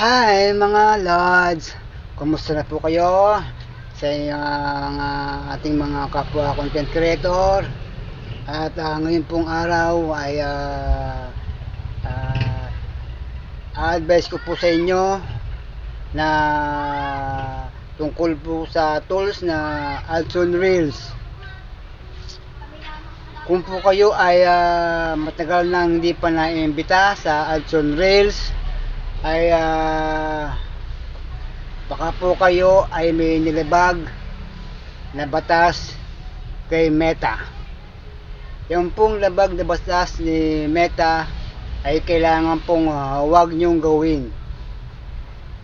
Hi mga lods, kumusta na po kayo sa ating mga kapwa content creator? At ngayon pong araw ay advice ko po sa inyo na tungkol po sa tools na Adson Reels. Kung po kayo ay matagal nang hindi pa naimbita sa Adson Reels, ay baka po kayo ay may nilabag na batas kay Meta. Yung pong labag na batas ni Meta ay kailangan pong huwag nyong gawin.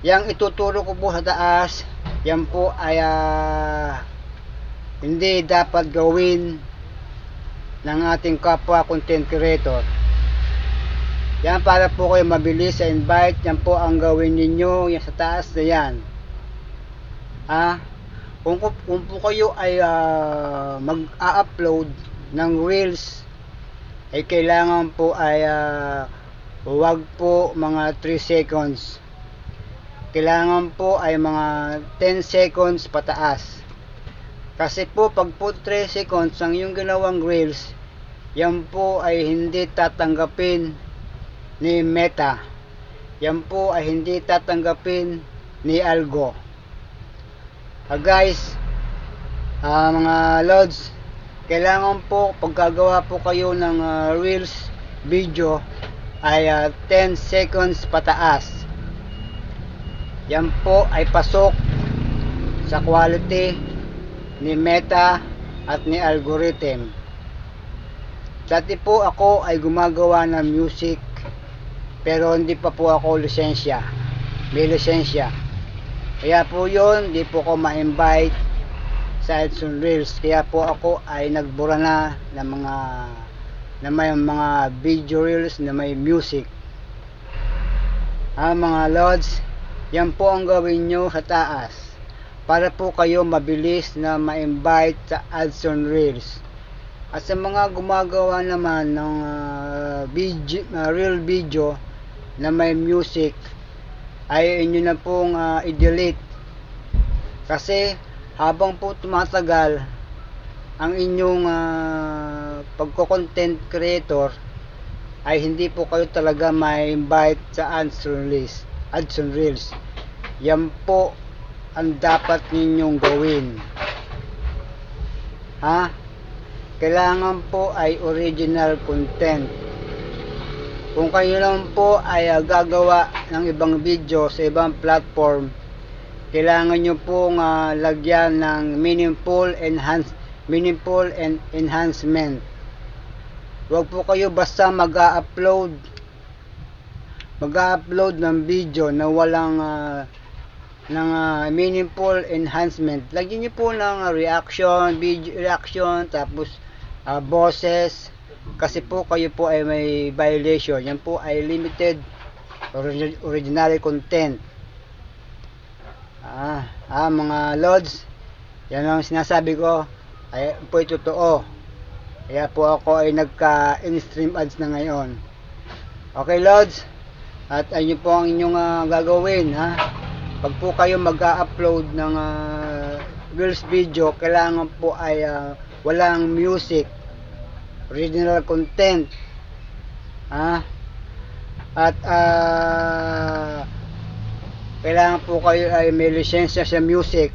Yang ituturo ko po sa taas, yan po ay hindi dapat gawin ng ating kapwa content creator. Yan, para po kayo mabilis sa invite, yan po ang gawin ninyo, yan sa taas na yan. Kung po kayo ay mag-upload ng reels, ay kailangan po ay huwag po mga 3 seconds. Kailangan po ay mga 10 seconds pataas. Kasi po pag po 3 seconds ang yung ginawang reels, yan po ay hindi tatanggapin ni Meta. Yan po ay hindi tatanggapin ni Algo. Guys, mga lods, kailangan po pagkagawa po kayo ng reels video ay 10 seconds pataas. Yan po ay pasok sa quality ni Meta at ni algorithm. Dati po ako ay gumagawa ng music, pero hindi pa po ako lisensya. May lisensya. Kaya po yun, hindi po ako ma-invite sa Adson Reels. Kaya po ako ay nagbura na ng may mga video reels na may music. Mga lods, yan po ang gawin nyo sa taas para po kayo mabilis na ma-invite sa Adson Reels. At sa mga gumagawa naman ng real video na may music, ay inyo na pong i-delete. Kasi habang po tumatagal ang inyong pagko-content creator, ay hindi po kayo talaga ma-invite sa Adson Reels. Yan po ang dapat ninyong gawin. Kailangan po ay original content. Kung kayo lang po ay gagawa ng ibang video sa ibang platform, kailangan nyo pong lagyan ng meaningful enhancement. Huwag po kayo basta mag-upload ng video na walang meaningful enhancement. Lagyan nyo po ng video reaction, tapos boses, kasi po kayo po ay may violation. Yan po ay limited original content. Mga lods, yan ang sinasabi ko ay po totoo. Kaya po ako ay nagka-in-stream ads na ngayon. Okay lods, at ayun po ang inyong gagawin. Pag po kayo mag-upload ng reels video, kailangan po ay walang music, original content. At kailangan po kayo ay may lisensya sa music.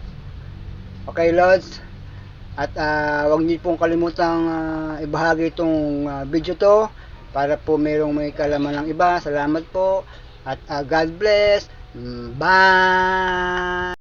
Okay lods, at huwag niyo pong kalimutang ibahagi itong video to para po merong may kalaman ng iba. Salamat po at God bless. Bye.